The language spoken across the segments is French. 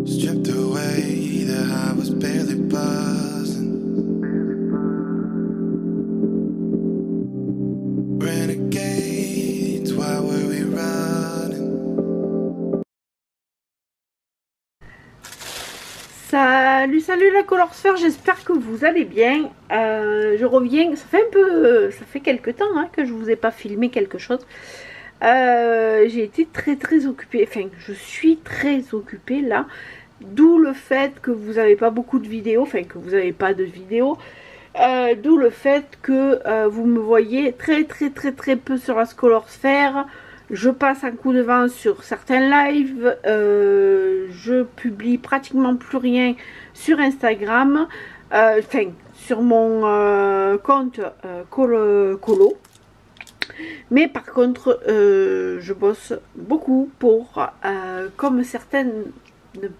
Stripped away, the high was barely buzzing. Renegades, why were we running? Salut, salut la Colorsphère, j'espère que vous allez bien. Je reviens, ça fait quelques temps que je vous ai pas filmé quelque chose. J'ai été très occupée, enfin je suis très occupée là, d'où le fait que vous n'avez pas beaucoup de vidéos, enfin que vous n'avez pas de vidéos, d'où le fait que vous me voyez très peu sur la Colorsphère. Je passe un coup de vent sur certains lives, je publie pratiquement plus rien sur Instagram, enfin sur mon compte colo. Mais par contre, je bosse beaucoup pour, comme certaines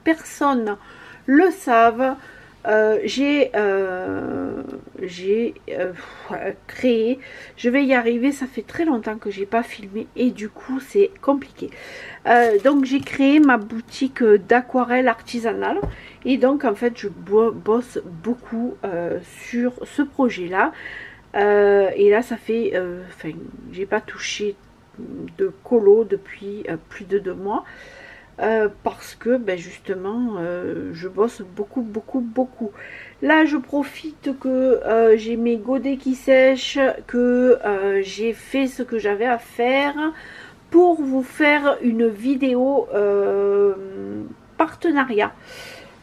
personnes le savent, j'ai créé, je vais y arriver, ça fait très longtemps que j'ai pas filmé et du coup c'est compliqué. Donc j'ai créé ma boutique d'aquarelle artisanale et donc en fait je bosse beaucoup sur ce projet là. Et là ça fait, enfin j'ai pas touché de colo depuis plus de 2 mois. Parce que ben justement je bosse beaucoup. Là je profite que j'ai mes godets qui sèchent, que j'ai fait ce que j'avais à faire pour vous faire une vidéo partenariat.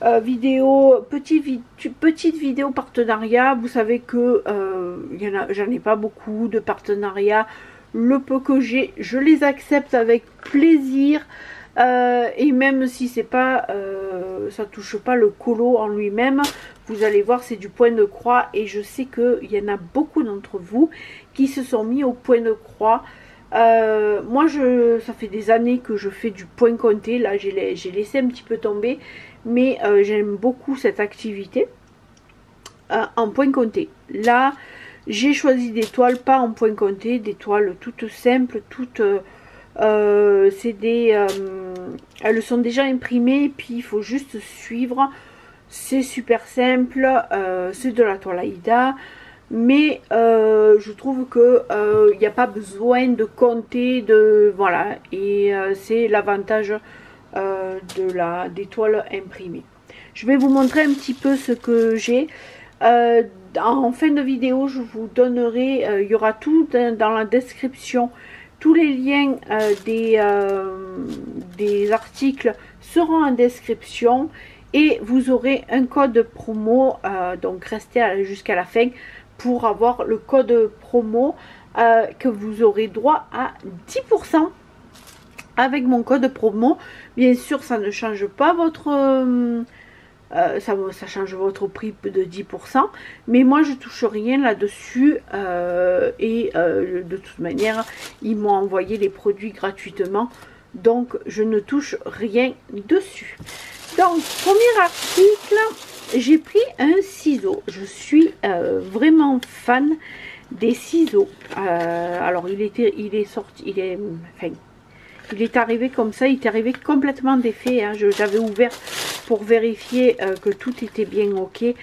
Petite vidéo partenariat. Vous savez que j'en ai pas beaucoup de partenariats. Le peu que j'ai, je les accepte avec plaisir. Et même si c'est pas ça touche pas le colo en lui-même, vous allez voir c'est du point de croix et je sais qu'il y en a beaucoup d'entre vous qui se sont mis au point de croix. Moi ça fait des années que je fais du point compté, là j'ai laissé un petit peu tomber, mais j'aime beaucoup cette activité en point compté. Là j'ai choisi des toiles pas en point compté, des toiles toutes simples, toutes c'est des elles sont déjà imprimées, puis il faut juste suivre, c'est super simple, c'est de la toile Aïda, mais je trouve que il n'y a pas besoin de compter, voilà, et c'est l'avantage des toiles imprimées. Je vais vous montrer un petit peu ce que j'ai. En fin de vidéo je vous donnerai, il y aura tout dans la description. Tous les liens des articles seront en description et vous aurez un code promo, donc restez jusqu'à la fin pour avoir le code promo que vous aurez droit à 10% avec mon code promo. Bien sûr ça ne change pas votre... ça change votre prix de 10%, mais moi je touche rien là-dessus et de toute manière ils m'ont envoyé les produits gratuitement, donc je ne touche rien dessus. Donc premier article, j'ai pris un ciseau. Je suis vraiment fan des ciseaux. Alors il est arrivé comme ça, il est arrivé complètement défait, j'avais ouvert pour vérifier que tout était bien ok, et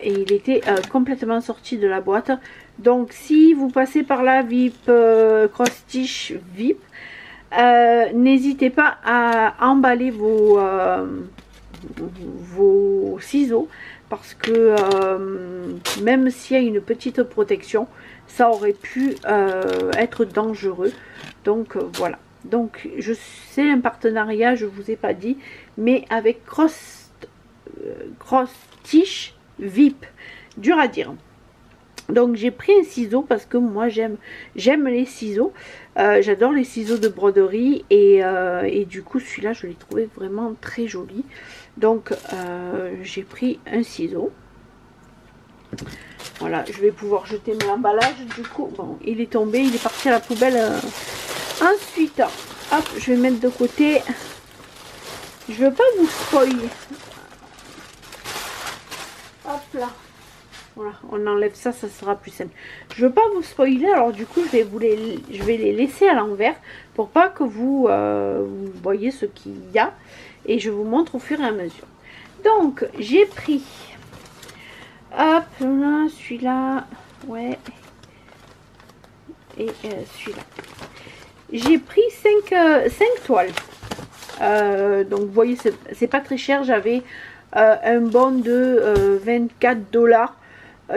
il était complètement sorti de la boîte. Donc si vous passez par la VIP Cross Stitch VIP, n'hésitez pas à emballer vos ciseaux, parce que même s'il y a une petite protection, ça aurait pu être dangereux. Donc voilà. Donc c'est un partenariat, je vous ai pas dit, mais avec Cross Stitch VIP, dur à dire. Donc j'ai pris un ciseau parce que moi j'aime les ciseaux, j'adore les ciseaux de broderie, et du coup celui-là je l'ai trouvé vraiment très joli. Donc j'ai pris un ciseau. Voilà, je vais pouvoir jeter mon emballage. Du coup bon, il est tombé, il est parti à la poubelle. Ensuite, hop, je vais mettre de côté. Je veux pas vous spoiler. Hop là. Voilà, on enlève ça, ça sera plus simple. Je veux pas vous spoiler, alors du coup je vais les laisser à l'envers pour pas que vous, vous voyez ce qu'il y a. Et je vous montre au fur et à mesure. Donc j'ai pris, hop, celui-là, ouais, et celui-là. J'ai pris 5 toiles. Donc vous voyez, c'est pas très cher. J'avais un bon de 24 $.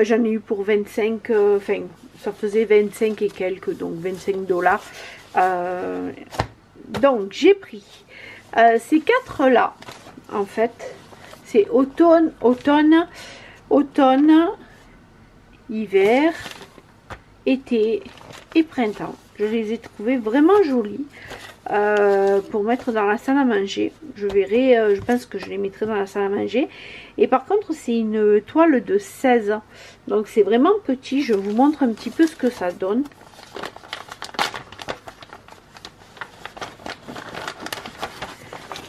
J'en ai eu pour 25, enfin ça faisait 25 et quelques, donc 25 $. Donc j'ai pris ces 4 là, en fait, c'est automne, hiver, été et printemps. Je les ai trouvés vraiment jolis pour mettre dans la salle à manger. Je verrai, je pense que je les mettrai dans la salle à manger. Et par contre, c'est une toile de 16. Donc c'est vraiment petit. Je vous montre un petit peu ce que ça donne.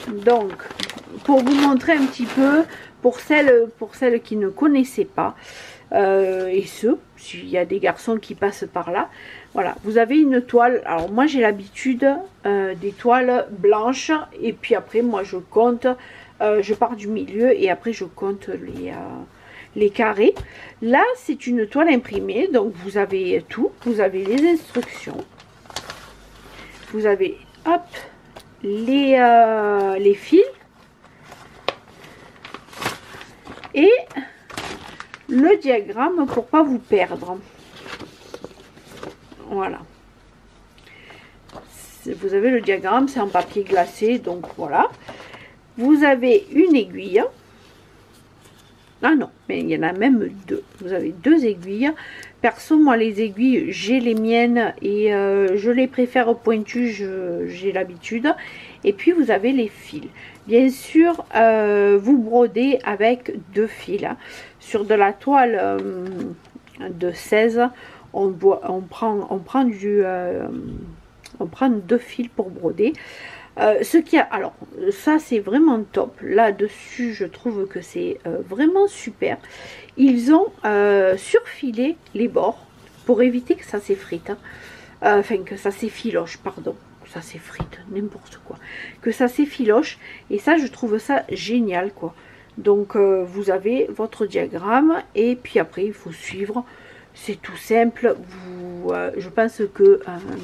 Donc, pour vous montrer un petit peu, pour celles qui ne connaissaient pas, et s'il y a des garçons qui passent par là, voilà, vous avez une toile. Alors moi j'ai l'habitude des toiles blanches, et puis après moi je compte, je pars du milieu et après je compte les carrés. Là c'est une toile imprimée, donc vous avez tout, vous avez les instructions, vous avez hop les fils et le diagramme pour pas vous perdre. Voilà, vous avez le diagramme, c'est en papier glacé, donc voilà. Vous avez une aiguille. Ah non, mais il y en a même 2. Vous avez 2 aiguilles. Perso, moi les aiguilles, j'ai les miennes et je les préfère pointues, j'ai l'habitude. Et puis vous avez les fils. Bien sûr, vous brodez avec 2 fils. Sur de la toile de 16, on prend 2 fils pour broder. Alors ça c'est vraiment top. Là dessus je trouve que c'est vraiment super. Ils ont surfilé les bords pour éviter que ça s'effrite, enfin que ça s'effiloche, pardon, ça s'effrite, n'importe quoi, que ça s'effiloche. Et ça je trouve ça génial quoi. Donc vous avez votre diagramme et puis après il faut suivre. C'est tout simple. Je pense que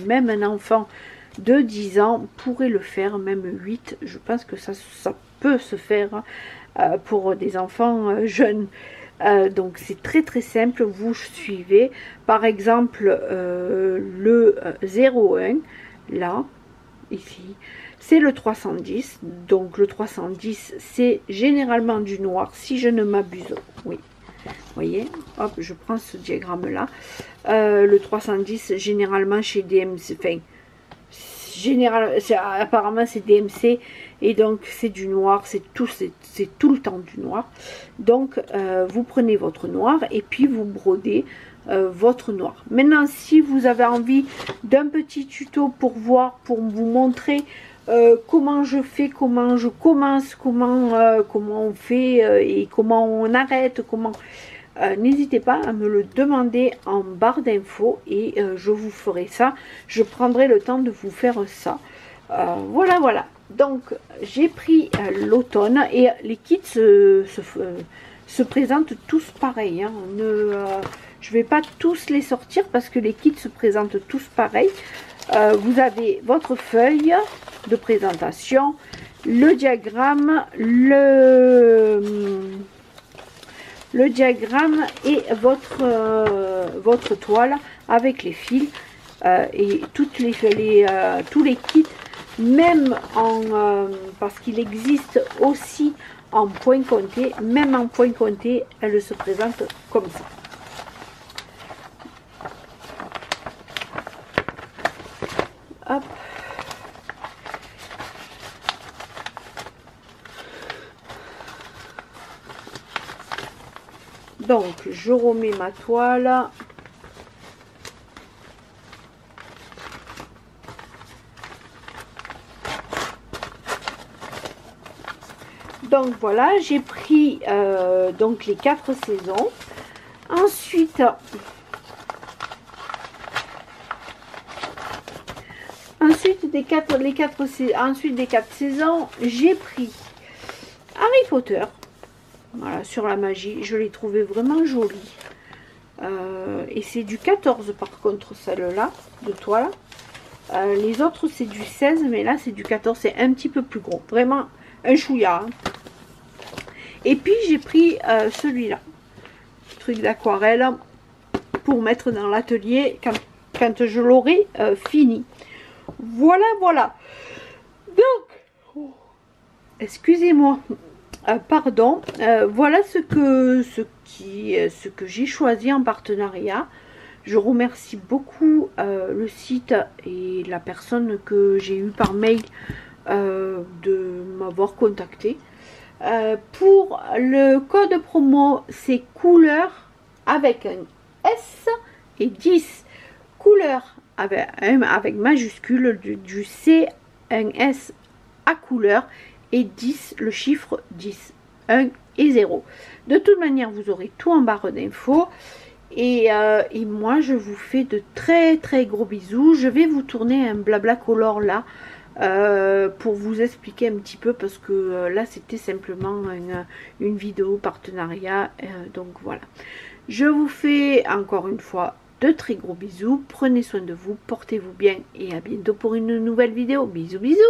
même un enfant de 10 ans pourrait le faire, même 8. Je pense que ça peut se faire pour des enfants jeunes. Donc c'est très très simple. Vous suivez par exemple le 01 là, ici, c'est le 310. Donc le 310 c'est généralement du noir si je ne m'abuse. Oui, vous voyez, hop, je prends ce diagramme là. Le 310 généralement chez DMC, enfin apparemment c'est DMC et donc c'est du noir, c'est tout le temps du noir. Donc vous prenez votre noir et puis vous brodez votre noir. Maintenant si vous avez envie d'un petit tuto pour voir, pour vous montrer comment je fais, comment je commence, comment on fait et comment on arrête, comment n'hésitez pas à me le demander en barre d'infos et je vous ferai ça. Je prendrai le temps de vous faire ça. Voilà. Donc j'ai pris l'automne et les kits se présentent tous pareil. Hein. Je vais pas tous les sortir parce que les kits se présentent tous pareil. Vous avez votre feuille de présentation, le diagramme, le diagramme et votre toile avec les fils et tous les kits, même parce qu'il existe aussi en point compté, même en point compté, elle se présente comme ça. Hop. Donc je remets ma toile. Donc voilà, j'ai pris donc les 4 saisons. Ensuite, des quatre saisons, j'ai pris Harry Potter. Voilà, sur la magie. Je l'ai trouvé vraiment jolie. Et c'est du 14 par contre, celle-là, de toile. Les autres, c'est du 16, mais là, c'est du 14. C'est un petit peu plus gros. Vraiment un chouïa. Hein. Et puis, j'ai pris celui-là. Truc d'aquarelle pour mettre dans l'atelier quand je l'aurai fini. Voilà, voilà. Donc, excusez-moi, pardon. Voilà ce que j'ai choisi en partenariat. Je remercie beaucoup le site et la personne que j'ai eu par mail de m'avoir contacté. Pour le code promo, c'est couleur avec un S et 10. Couleur avec majuscule, du C, un S à couleur et 10, le chiffre 10, 1 et 0. De toute manière, vous aurez tout en barre d'infos. Et moi, je vous fais de très très gros bisous. Je vais vous tourner un blabla color là. Pour vous expliquer un petit peu parce que là c'était simplement une vidéo partenariat, donc voilà, je vous fais encore une fois de très gros bisous, prenez soin de vous, portez-vous bien et à bientôt pour une nouvelle vidéo. Bisous bisous.